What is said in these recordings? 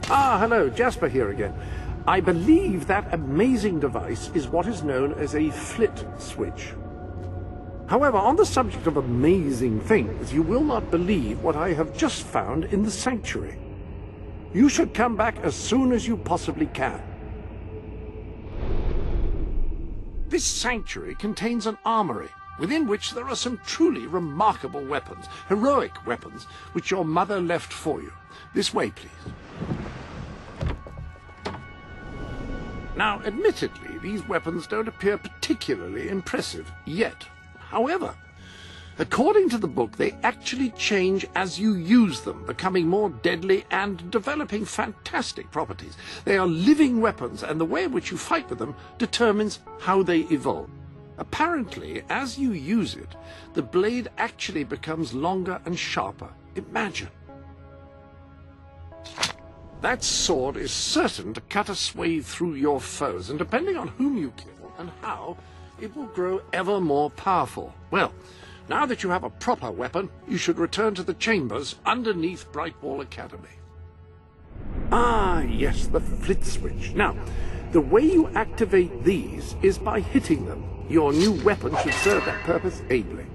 Ah, hello, Jasper here again. I believe that amazing device is what is known as a flit switch. However, on the subject of amazing things, you will not believe what I have just found in the sanctuary. You should come back as soon as you possibly can. This sanctuary contains an armory, within which there are some truly remarkable weapons, heroic weapons, which your mother left for you. This way, please. Now, admittedly, these weapons don't appear particularly impressive yet. However, according to the book, they actually change as you use them, becoming more deadly and developing fantastic properties. They are living weapons, and the way in which you fight with them determines how they evolve. Apparently, as you use it, the blade actually becomes longer and sharper. Imagine. That sword is certain to cut a swathe through your foes, and depending on whom you kill and how, it will grow ever more powerful. Well, now that you have a proper weapon, you should return to the chambers underneath Brightwall Academy. Ah, yes, the flit switch. Now, the way you activate these is by hitting them. Your new weapon should serve that purpose ably.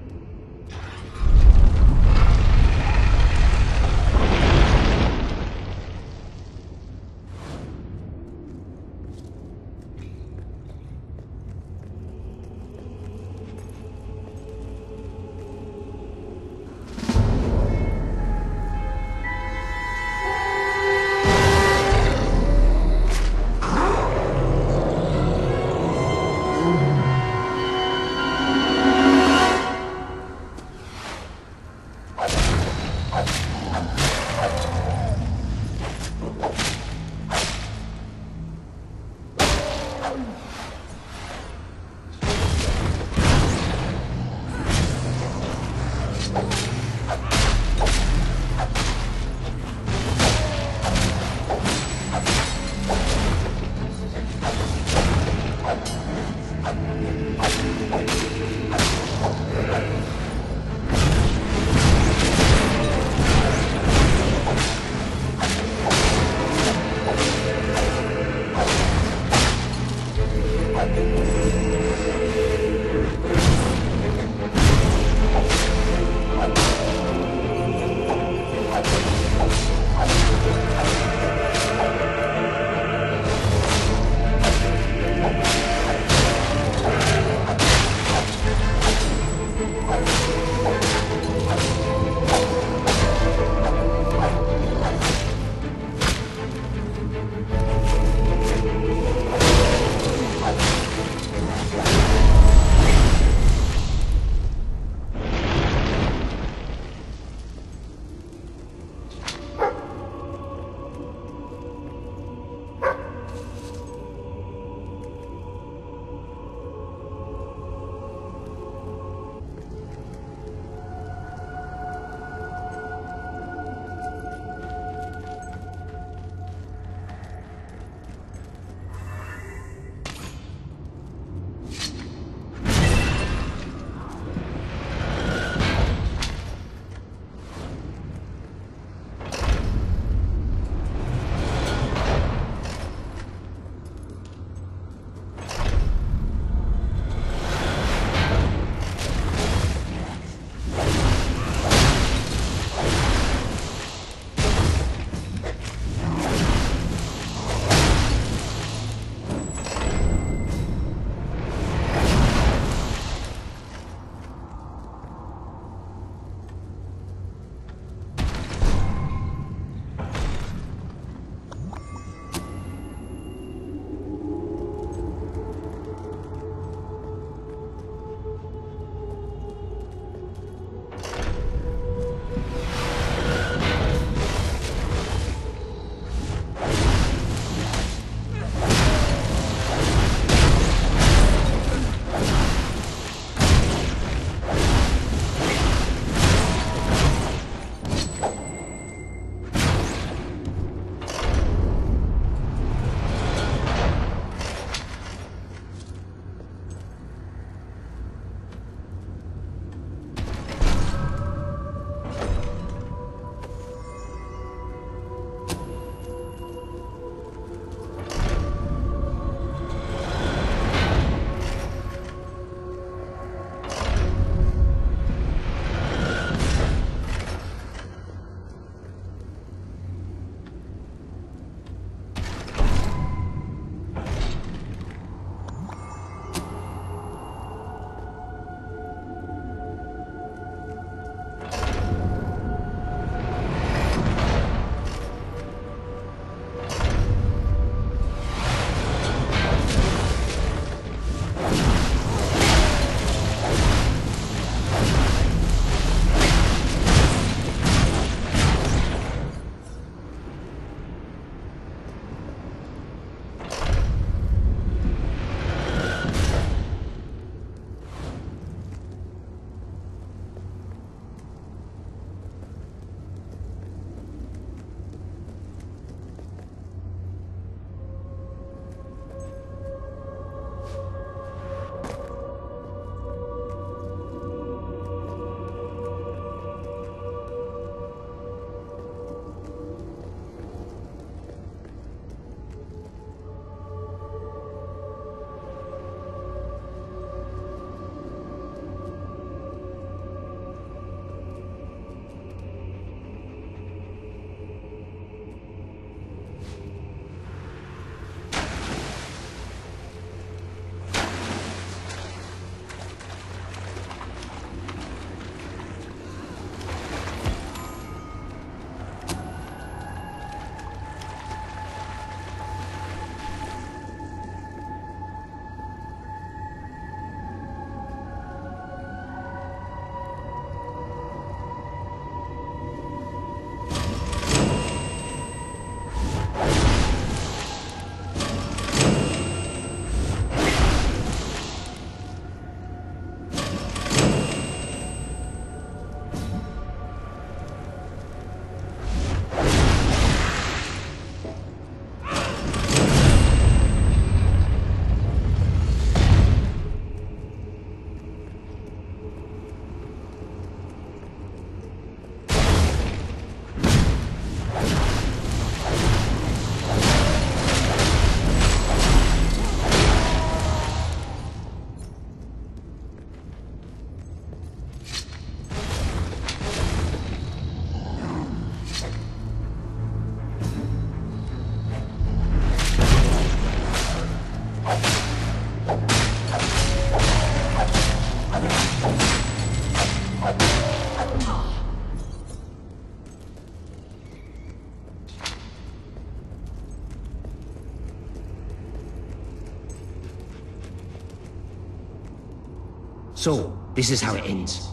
So, this is how it ends.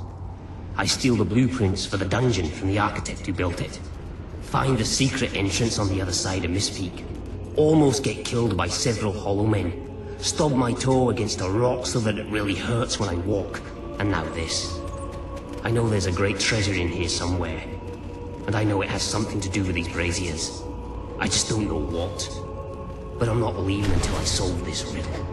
I steal the blueprints for the dungeon from the architect who built it. Find the secret entrance on the other side of Mistpeak. Almost get killed by several hollow men. Stub my toe against a rock so that it really hurts when I walk. And now this. I know there's a great treasure in here somewhere. And I know it has something to do with these braziers. I just don't know what. But I'm not leaving until I solve this riddle.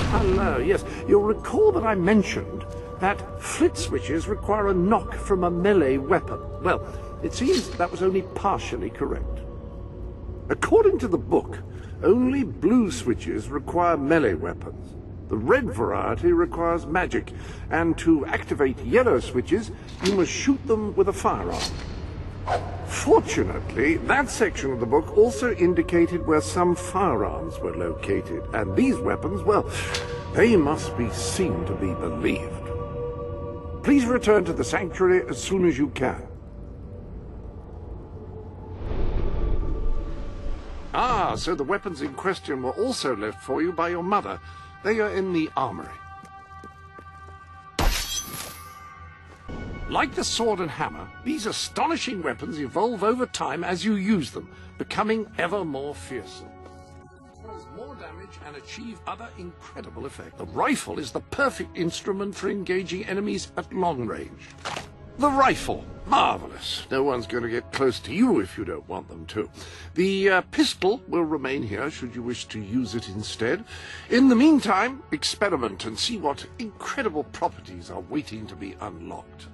Hello, yes. You'll recall that I mentioned that flit switches require a knock from a melee weapon. Well, it seems that was only partially correct. According to the book, only blue switches require melee weapons. The red variety requires magic, and to activate yellow switches, you must shoot them with a firearm. Fortunately, that section of the book also indicated where some firearms were located, and these weapons, well, they must be seen to be believed. Please return to the sanctuary as soon as you can. Ah, so the weapons in question were also left for you by your mother. They are in the armory. Like the sword and hammer, these astonishing weapons evolve over time as you use them, becoming ever more fearsome. Cause more damage and achieve other incredible effects. The rifle is the perfect instrument for engaging enemies at long range. The rifle. Marvelous. No one's going to get close to you if you don't want them to. The pistol will remain here should you wish to use it instead. In the meantime, experiment and see what incredible properties are waiting to be unlocked.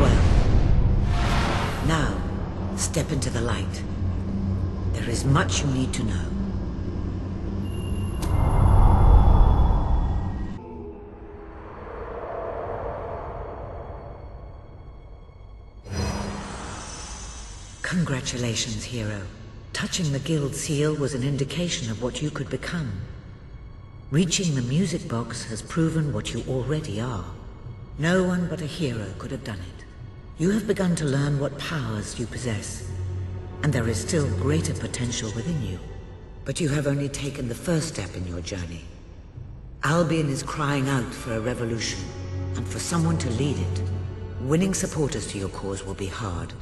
well. Now, step into the light. There is much you need to know. Congratulations, hero. Touching the guild seal was an indication of what you could become. Reaching the music box has proven what you already are. No one but a hero could have done it. You have begun to learn what powers you possess, and there is still greater potential within you. But you have only taken the first step in your journey. Albion is crying out for a revolution, and for someone to lead it. Winning supporters to your cause will be hard.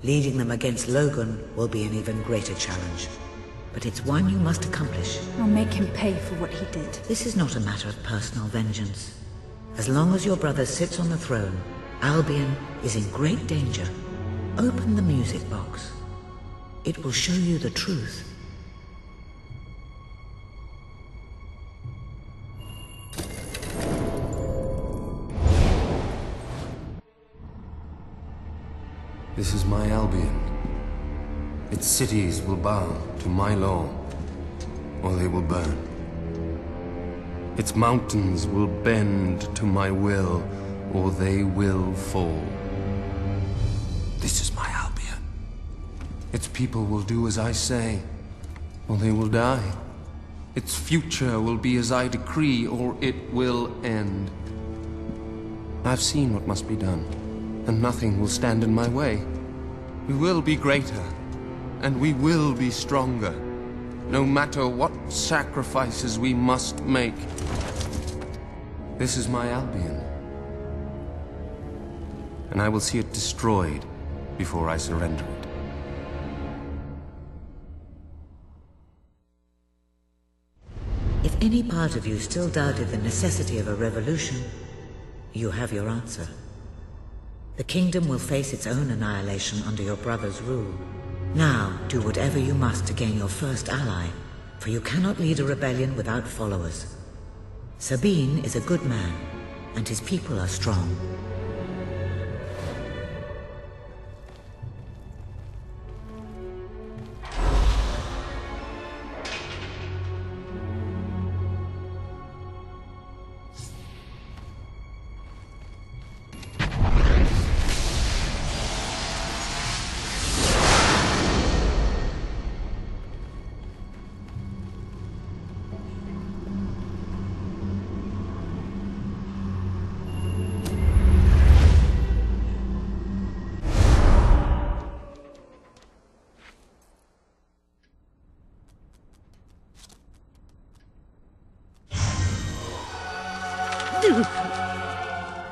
Leading them against Logan will be an even greater challenge. But it's one you must accomplish. I'll make him pay for what he did. This is not a matter of personal vengeance. As long as your brother sits on the throne, Albion is in great danger. Open the music box. It will show you the truth. This is my Albion. Its cities will bow to my law, or they will burn. Its mountains will bend to my will, or they will fall. This is my Albion. Its people will do as I say, or they will die. Its future will be as I decree, or it will end. I've seen what must be done, and nothing will stand in my way. We will be greater, and we will be stronger, no matter what sacrifices we must make. This is my Albion, and I will see it destroyed before I surrender it. If any part of you still doubted the necessity of a revolution, you have your answer. The kingdom will face its own annihilation under your brother's rule. Now, do whatever you must to gain your first ally, for you cannot lead a rebellion without followers. Sabine is a good man, and his people are strong.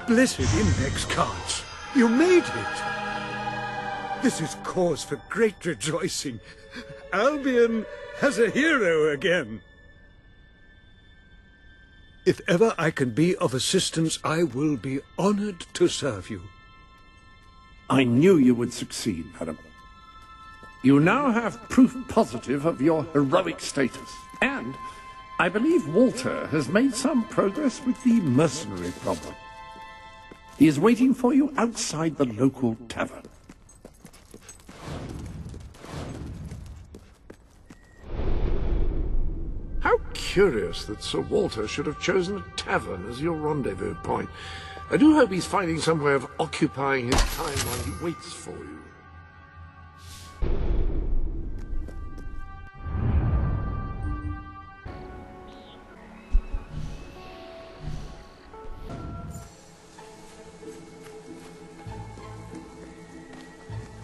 Blessed index cards! You made it! This is cause for great rejoicing. Albion has a hero again. If ever I can be of assistance, I will be honored to serve you. I knew you would succeed, madam. You now have proof positive of your heroic status, and I believe Walter has made some progress with the mercenary problem. He is waiting for you outside the local tavern. How curious that Sir Walter should have chosen a tavern as your rendezvous point. I do hope he's finding some way of occupying his time while he waits for you.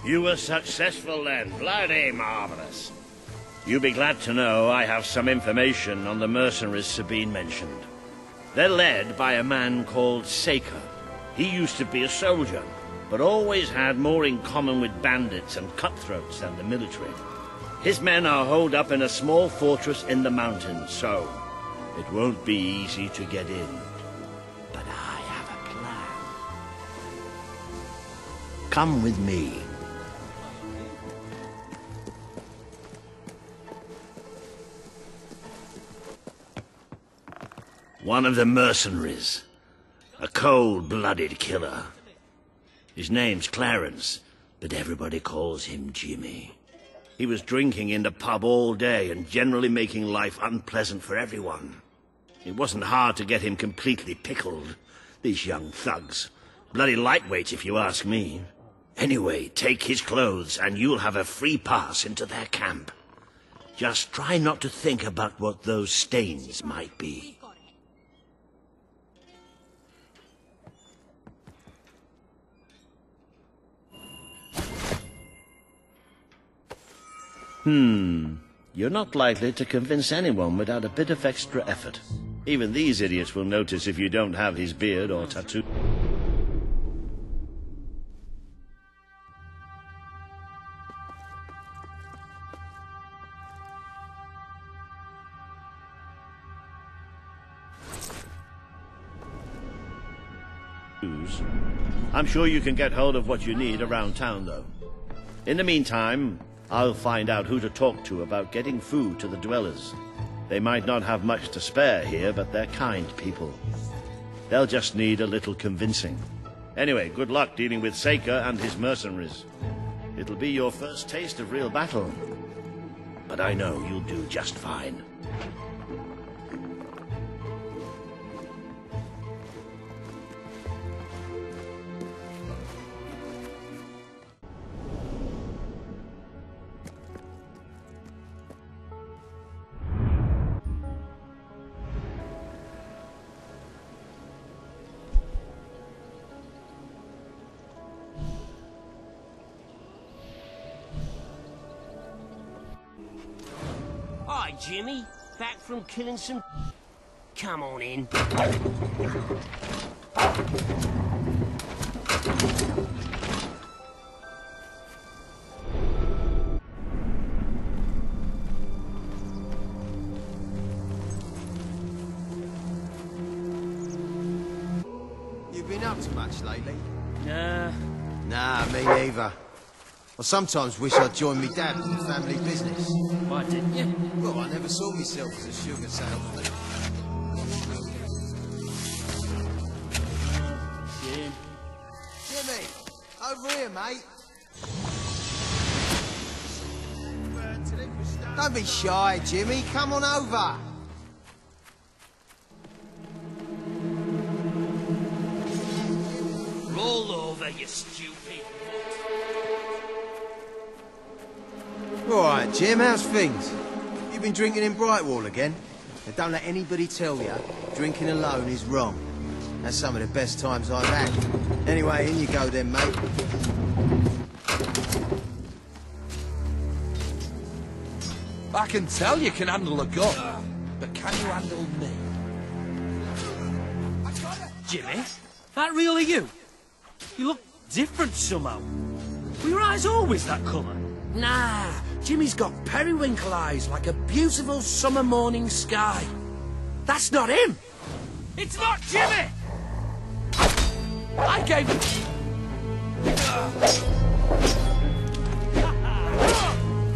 You were successful then. Bloody marvelous. You'll be glad to know I have some information on the mercenaries Sabine mentioned. They're led by a man called Saker. He used to be a soldier, but always had more in common with bandits and cutthroats than the military. His men are holed up in a small fortress in the mountains, so it won't be easy to get in. But I have a plan. Come with me. One of the mercenaries. A cold-blooded killer. His name's Clarence, but everybody calls him Jimmy. He was drinking in the pub all day and generally making life unpleasant for everyone. It wasn't hard to get him completely pickled. These young thugs. Bloody lightweights, if you ask me. Anyway, take his clothes and you'll have a free pass into their camp. Just try not to think about what those stains might be. You're not likely to convince anyone without a bit of extra effort. Even these idiots will notice if you don't have his beard or tattoo. I'm sure you can get hold of what you need around town, though. In the meantime, I'll find out who to talk to about getting food to the dwellers. They might not have much to spare here, but they're kind people. They'll just need a little convincing. Anyway, good luck dealing with Saker and his mercenaries. It'll be your first taste of real battle. But I know you'll do just fine. Hi, Jimmy. Back from killing some... Come on in. You been up to much lately? Nah. Nah, me neither. I sometimes wish I'd joined me dad in the family business. Why didn't you? Well, I never saw myself as a sugar salesman. Jim. Jimmy! Over here, mate! Don't be shy, Jimmy. Come on over. Roll over, you stupid. All right, Jim, how's things? You been drinking in Brightwall again? Now, don't let anybody tell you drinking alone is wrong. That's some of the best times I've had. Anyway, in you go then, mate. I can tell you can handle a gun, but can you handle me? Jimmy, that really you? You look different somehow. Were your eyes always that colour? Nah, Jimmy's got periwinkle eyes like a beautiful summer morning sky. That's not him! It's not Jimmy! I gave him...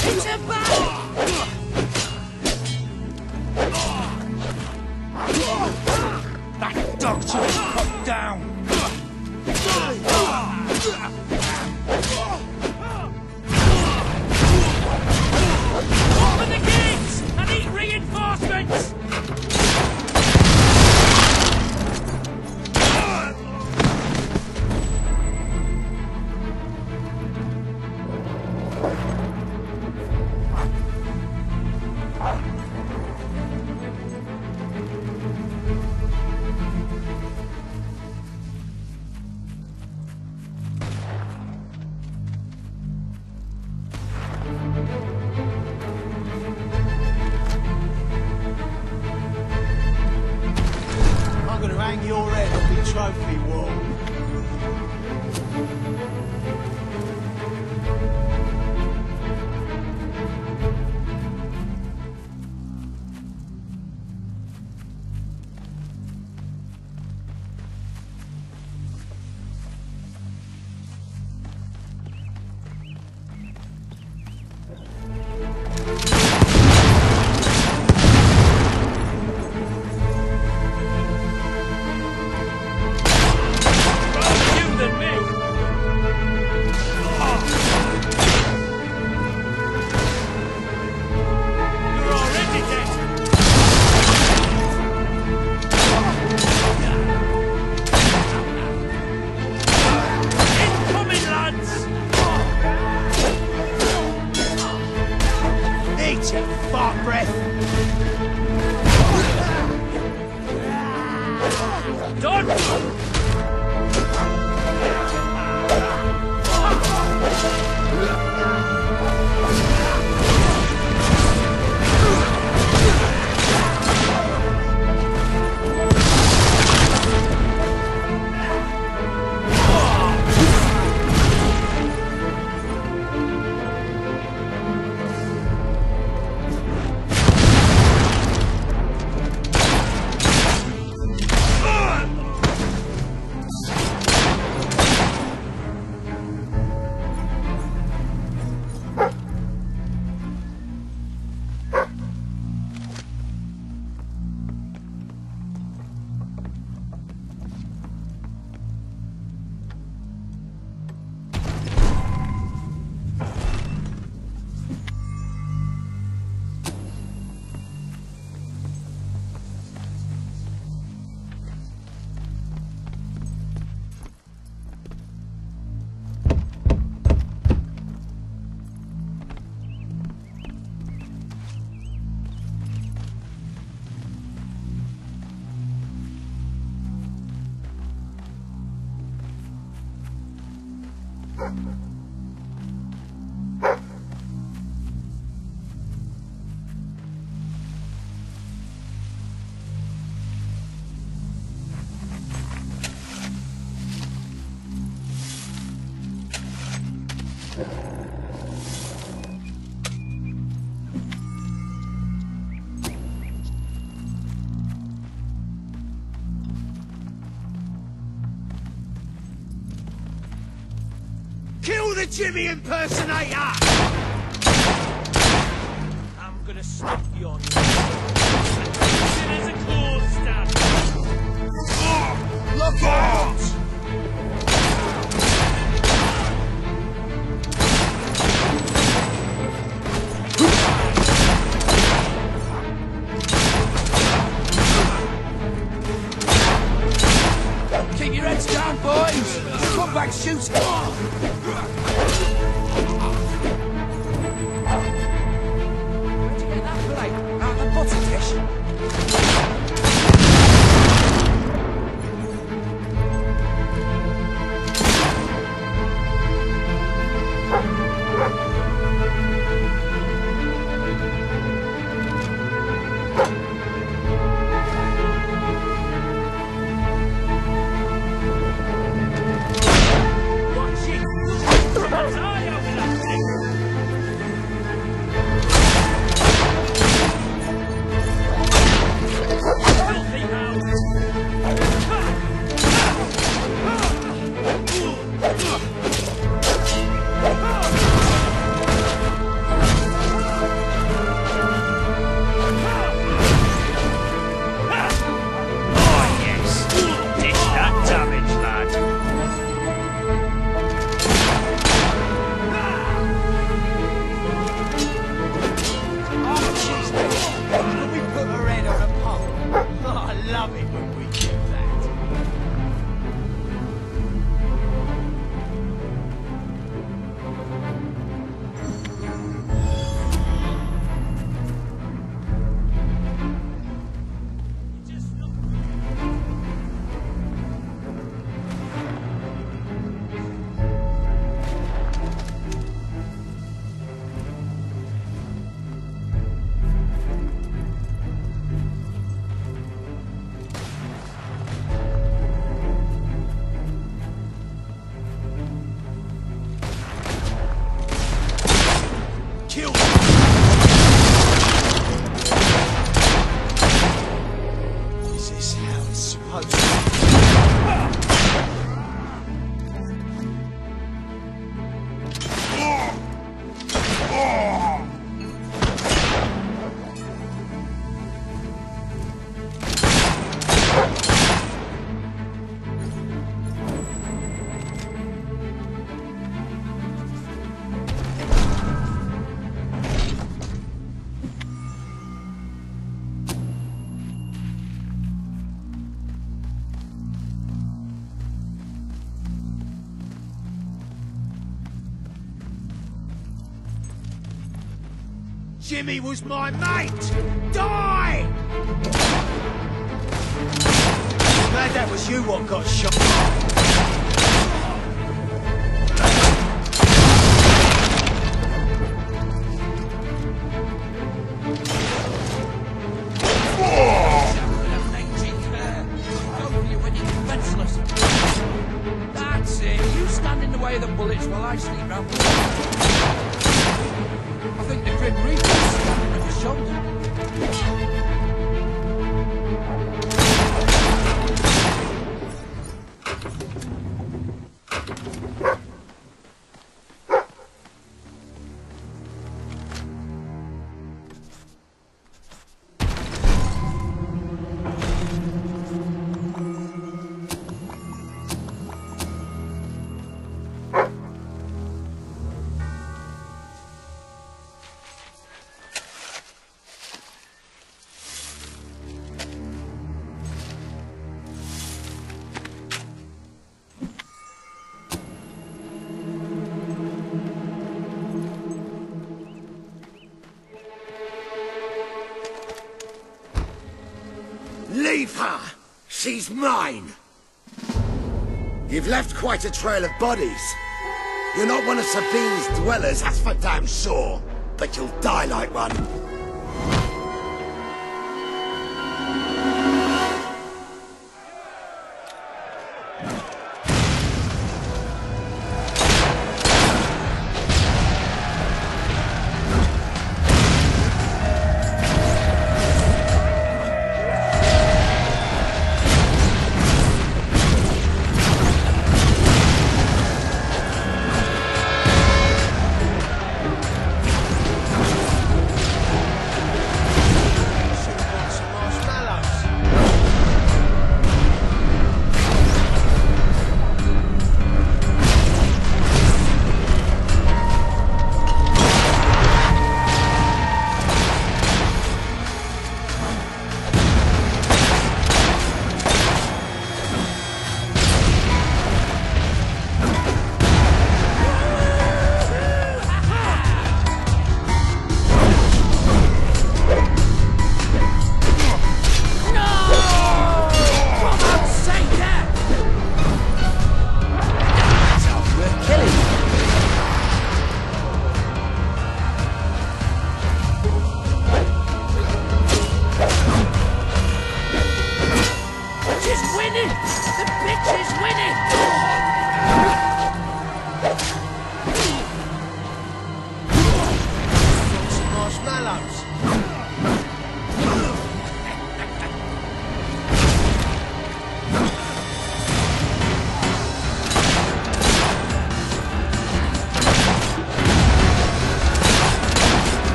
It's a bad... That dog should be put down! Open the gates! I need reinforcements! Kill the Jimmy impersonator! I'm gonna stop you on this. There's a claw stab. Look out! Keep your heads down, boys! Come back, shoot! Where'd you get that plate? Out of the butter dish? Jimmy was my mate! Die! Glad that was you what got shot. That's it. You stand in the way of the bullets while I sneak round. I think the Grim Reaper's standing at his shoulder. Leave her! She's mine! You've left quite a trail of bodies. You're not one of Sabine's dwellers, that's for damn sure. But you'll die like one.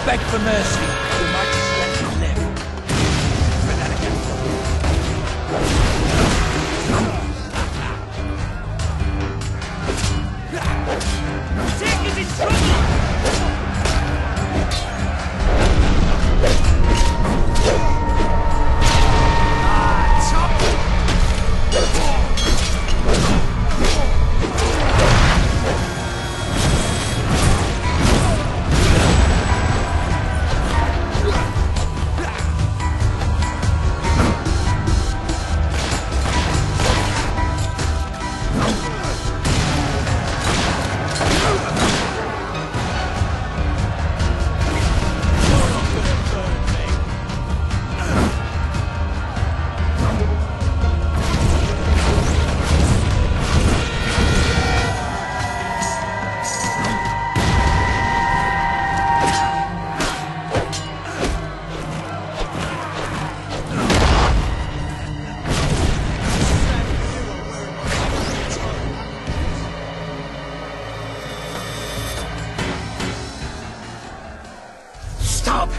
Beg for mercy. We might just let him live. Try that again. Dick is in trouble! Stop!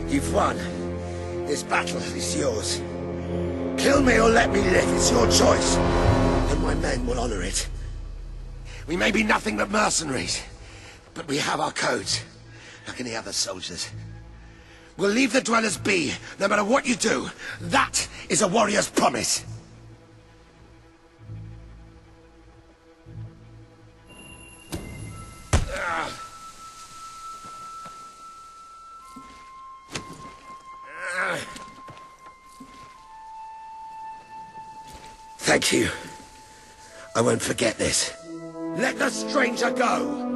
You've won. This battle is yours. Kill me or let me live, it's your choice. And my men will honor it. We may be nothing but mercenaries, but we have our codes, like any other soldiers. We'll leave the dwellers be, no matter what you do. That is a warrior's promise. Thank you. I won't forget this. Let the stranger go!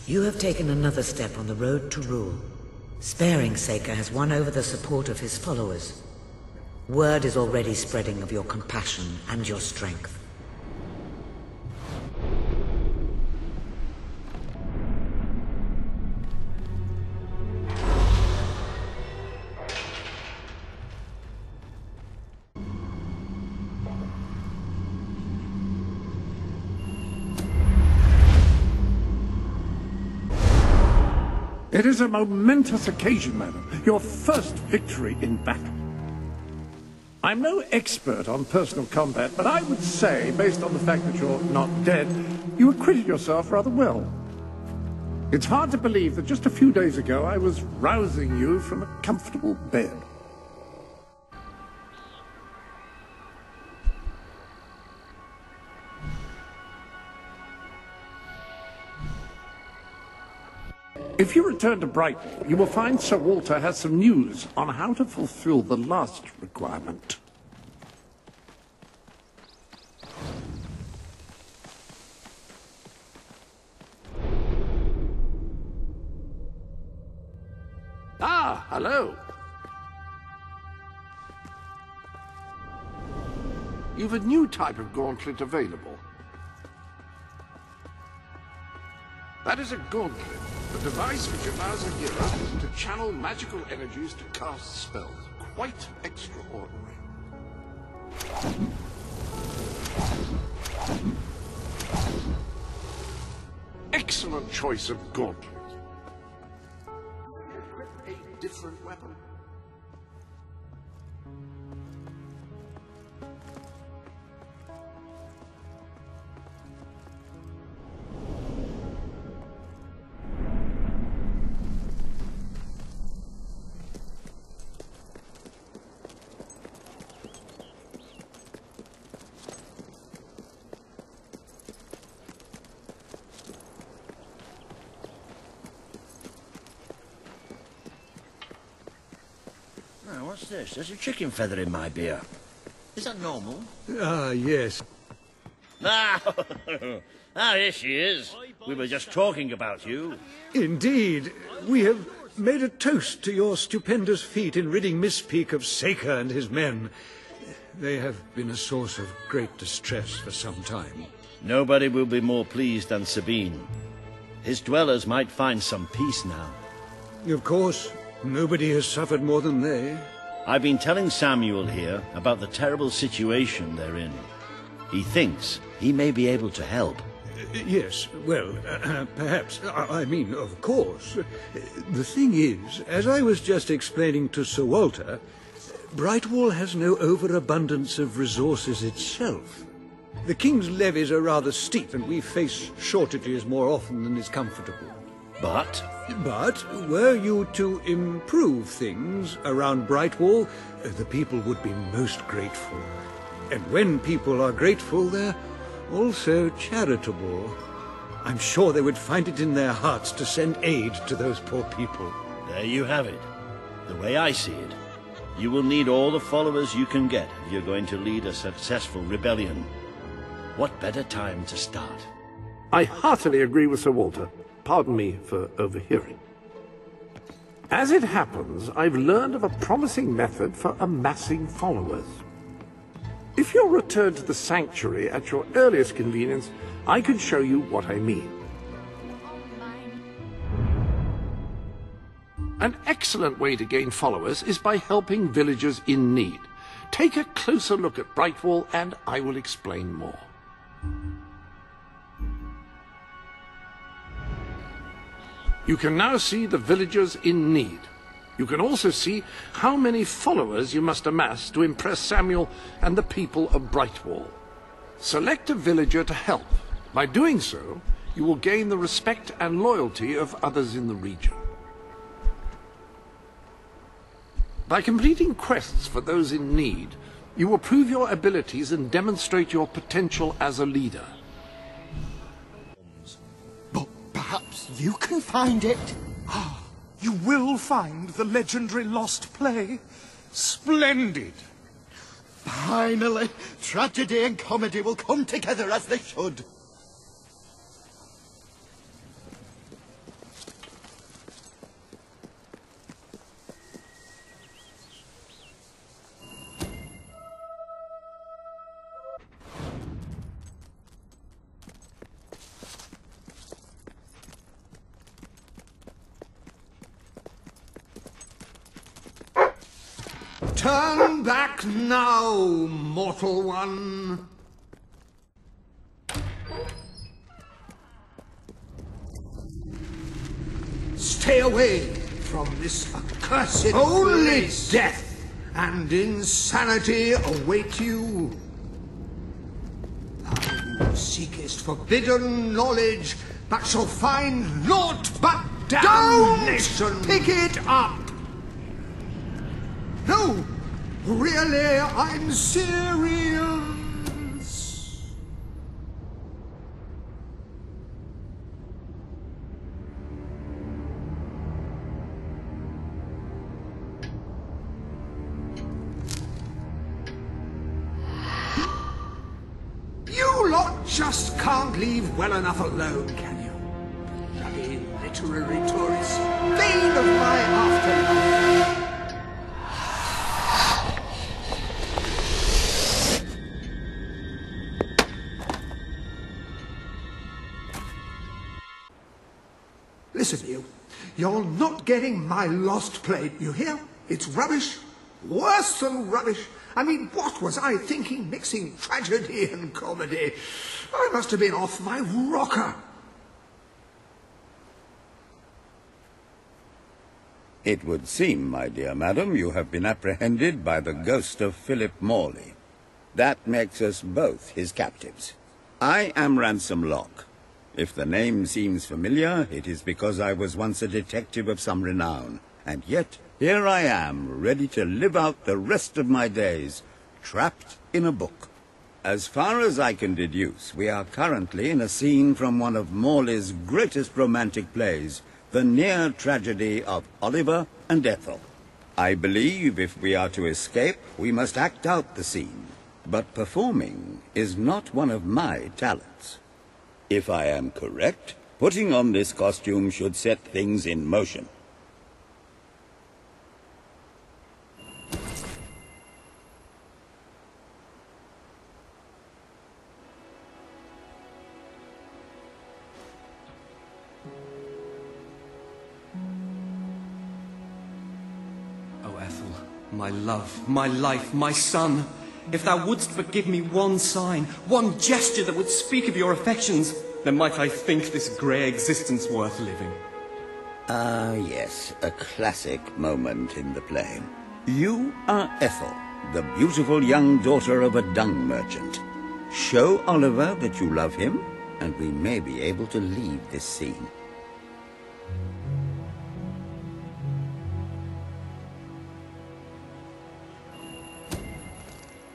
You have taken another step on the road to rule. Sparing Saker has won over the support of his followers. Word is already spreading of your compassion and your strength. It is a momentous occasion, madam. Your first victory in battle. I'm no expert on personal combat, but I would say, based on the fact that you're not dead, you acquitted yourself rather well. It's hard to believe that just a few days ago I was rousing you from a comfortable bed. If you return to Brightwall, you will find Sir Walter has some news on how to fulfill the last requirement. Ah, hello. You've a new type of gauntlet available. That is a gauntlet, a device which allows a hero to channel magical energies to cast spells. Quite extraordinary. Excellent choice of gauntlet. Equip a different weapon. What's this? There's a chicken feather in my beer. Is that normal? Ah, yes. Here she is. We were just talking about you. Indeed. We have made a toast to your stupendous feat in ridding Mistpeak of Saker and his men. They have been a source of great distress for some time. Nobody will be more pleased than Sabine. His dwellers might find some peace now. Of course, nobody has suffered more than they. I've been telling Samuel here about the terrible situation they're in. He thinks he may be able to help. Yes, well, perhaps. I mean, of course. The thing is, as I was just explaining to Sir Walter, Brightwall has no overabundance of resources itself. The King's levies are rather steep, and we face shortages more often than is comfortable. But were you to improve things around Brightwall, the people would be most grateful. And when people are grateful, they're also charitable. I'm sure they would find it in their hearts to send aid to those poor people. There you have it. The way I see it, you will need all the followers you can get if you're going to lead a successful rebellion. What better time to start? I heartily agree with Sir Walter. Pardon me for overhearing. As it happens, I've learned of a promising method for amassing followers. If you'll return to the sanctuary at your earliest convenience, I can show you what I mean. An excellent way to gain followers is by helping villagers in need. Take a closer look at Brightwall and I will explain more. You can now see the villagers in need. You can also see how many followers you must amass to impress Samuel and the people of Brightwall. Select a villager to help. By doing so, you will gain the respect and loyalty of others in the region. By completing quests for those in need, you will prove your abilities and demonstrate your potential as a leader. Perhaps you can find it? You will find the legendary lost play? Splendid! Finally, tragedy and comedy will come together as they should. Turn back now, mortal one. Stay away from this accursed Only place. Death and insanity await you. Thou who seekest forbidden knowledge, but shall find naught but damnation. Don't pick it up! No, really, I'm serious. You lot just can't leave well enough alone, can you? Bloody literary tourists, bane of my afterlife. Listen, you. You're not getting my lost plate, you hear? It's rubbish. Worse than rubbish. I mean, what was I thinking mixing tragedy and comedy? I must have been off my rocker. It would seem, my dear madam, you have been apprehended by the ghost of Philip Morley. That makes us both his captives. I am Ransom Locke. If the name seems familiar, it is because I was once a detective of some renown. And yet, here I am, ready to live out the rest of my days, trapped in a book. As far as I can deduce, we are currently in a scene from one of Morley's greatest romantic plays, the near tragedy of Oliver and Ethel. I believe if we are to escape, we must act out the scene. But performing is not one of my talents. If I am correct, putting on this costume should set things in motion. Oh, Ethel, my love, my life, my son. If thou wouldst but give me one sign, one gesture that would speak of your affections, then might I think this grey existence worth living. Ah, yes, a classic moment in the play. You are Ethel, the beautiful young daughter of a dung merchant. Show Oliver that you love him, and we may be able to leave this scene.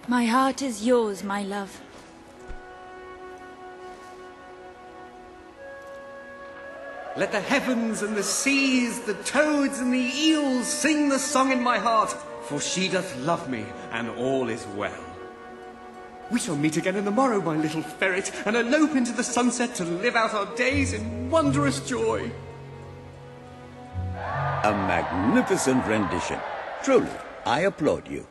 My heart is yours, my love. Let the heavens and the seas, the toads and the eels sing the song in my heart, for she doth love me, and all is well. We shall meet again in the morrow, my little ferret, and elope into the sunset to live out our days in wondrous joy. A magnificent rendition. Truly, I applaud you.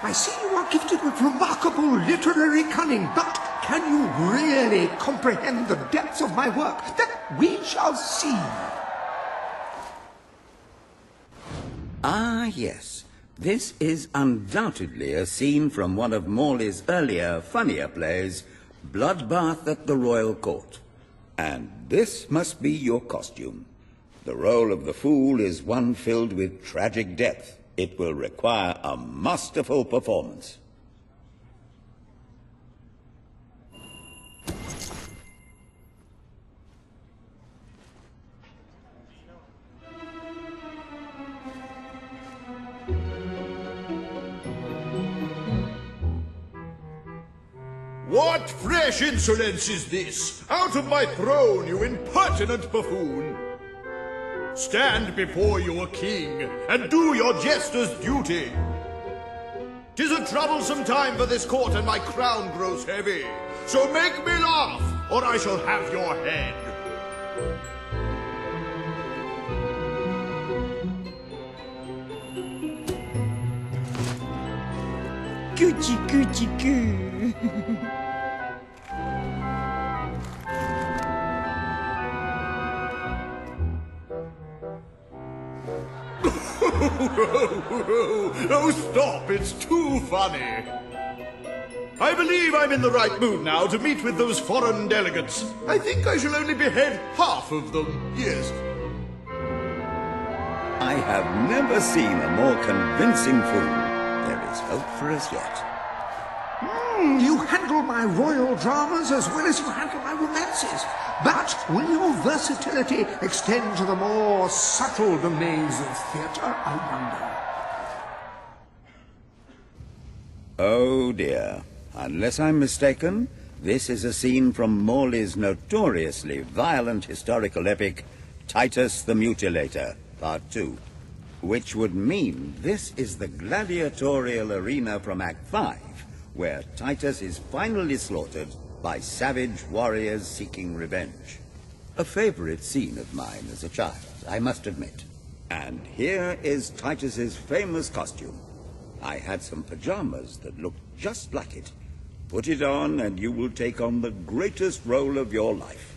I see you are gifted with remarkable literary cunning, but can you really comprehend the depths of my work? That we shall see. Ah, yes. This is undoubtedly a scene from one of Morley's earlier, funnier plays, Bloodbath at the Royal Court. And this must be your costume. The role of the fool is one filled with tragic depth. It will require a masterful performance. What fresh insolence is this? Out of my throne, you impertinent buffoon! Stand before your king, and do your jester's duty. 'Tis a troublesome time for this court, and my crown grows heavy. So make me laugh, or I shall have your head. Coochie coochie coo. Oh, stop, it's too funny. I believe I'm in the right mood now to meet with those foreign delegates. I think I shall only behead half of them, yes. I have never seen a more convincing fool. There is hope for us yet. You handle my royal dramas as well as you handle my romances. But will your versatility extend to the more subtle domains of theatre, I wonder? Oh dear. Unless I'm mistaken, this is a scene from Morley's notoriously violent historical epic, Titus the Mutilator, Part 2. Which would mean this is the gladiatorial arena from Act 5, where Titus is finally slaughtered by savage warriors seeking revenge. A favorite scene of mine as a child, I must admit. And here is Titus's famous costume. I had some pajamas that looked just like it. Put it on and you will take on the greatest role of your life.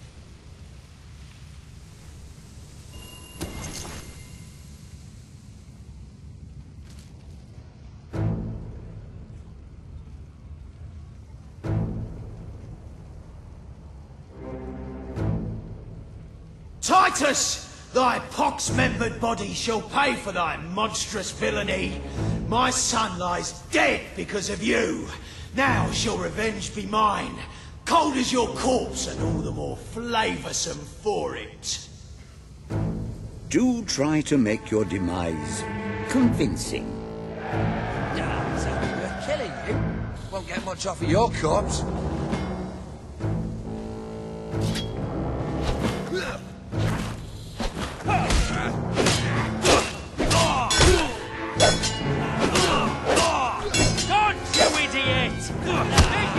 Titus! Thy pox-membered body shall pay for thy monstrous villainy. My son lies dead because of you. Now shall revenge be mine, cold as your corpse and all the more flavoursome for it. Do try to make your demise convincing. It's only worth killing you. Won't get much off of your corpse.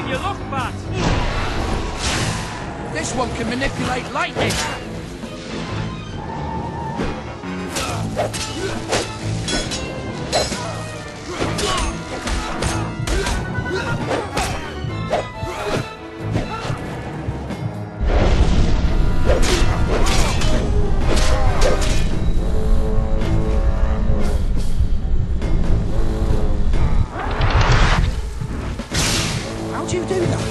You look bad. This one can manipulate lightning. How do you do that?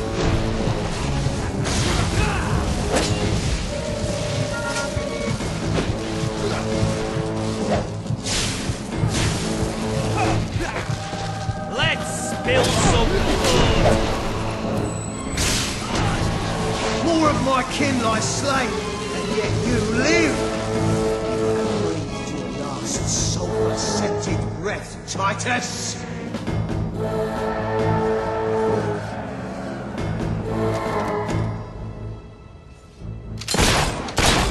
Let's spill some blood. More of my kin lie slain, and yet you live. You have breathed your last sulphur-scented breath, Titus.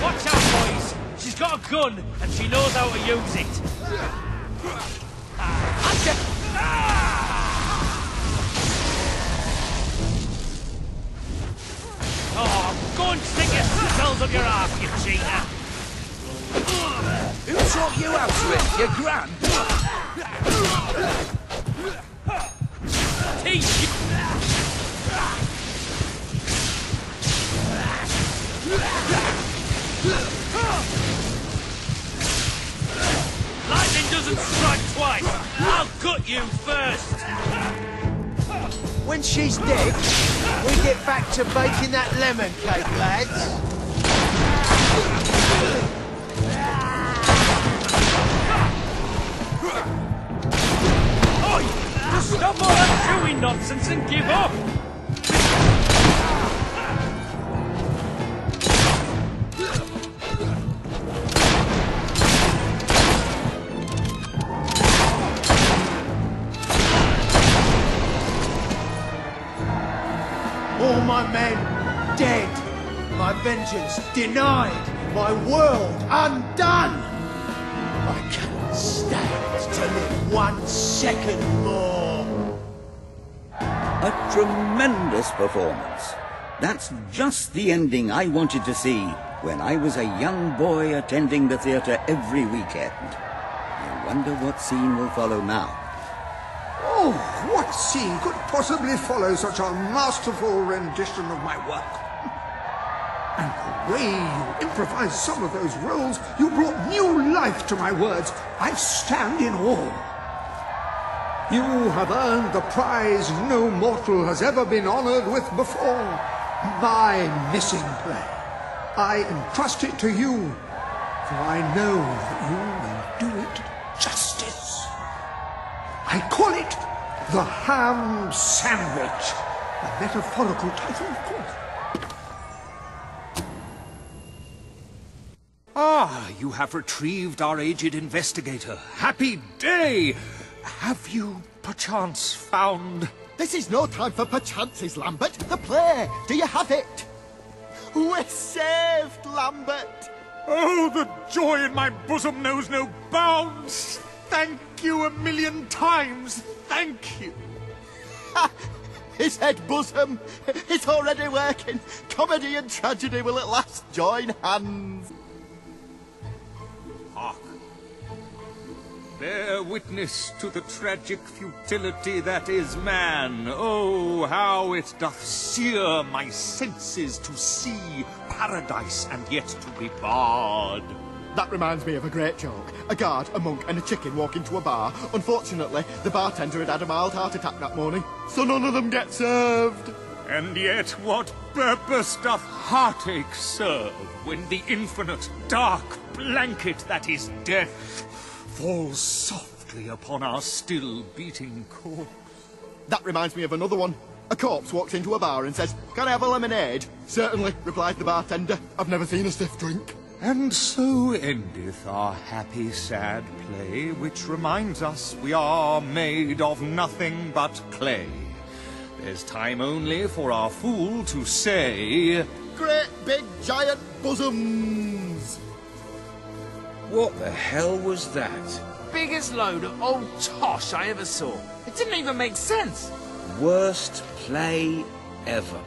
Watch out, boys. She's got a gun, and she knows how to use it. Oh, go and stick your skulls up your ass, you cheater! Who taught you how to it? Your gran? Teach you! Lightning doesn't strike twice! I'll cut you first! When she's dead, we get back to baking that lemon cake, lads. Oi! Just stop all that chewing nonsense and give up! All my men dead, my vengeance denied, my world undone. I cannot stand to live 1 second more. A tremendous performance. That's just the ending I wanted to see when I was a young boy attending the theatre every weekend. I wonder what scene will follow now. Oh, what scene could possibly follow such a masterful rendition of my work? And the way you improvised some of those roles, you brought new life to my words. I stand in awe. You have earned the prize no mortal has ever been honored with before. My missing play. I entrust it to you, for I know that you will do it justice. I call it the Ham Sandwich. A metaphorical title, of course. Ah, you have retrieved our aged investigator. Happy day! Have you, perchance, found... This is no time for perchances, Lambert. The play! Do you have it? We're saved, Lambert! Oh, the joy in my bosom knows no bounds! Thank you a million times! Thank you! His head bosom! It's already working! Comedy and tragedy will at last join hands! Hark! Bear witness to the tragic futility that is man. Oh, how it doth sear my senses to see paradise and yet to be barred. That reminds me of a great joke. A guard, a monk and a chicken walk into a bar. Unfortunately, the bartender had a mild heart attack that morning, so none of them get served. And yet what purpose doth heartache serve when the infinite dark blanket that is death falls softly upon our still beating corpse? That reminds me of another one. A corpse walks into a bar and says, "Can I have a lemonade?" "Certainly," replied the bartender. "I've never seen a stiff drink." And so endeth our happy sad play, which reminds us we are made of nothing but clay. There's time only for our fool to say, "Great big giant bosoms!" What the hell was that? Biggest load of old tosh I ever saw. It didn't even make sense. Worst play ever.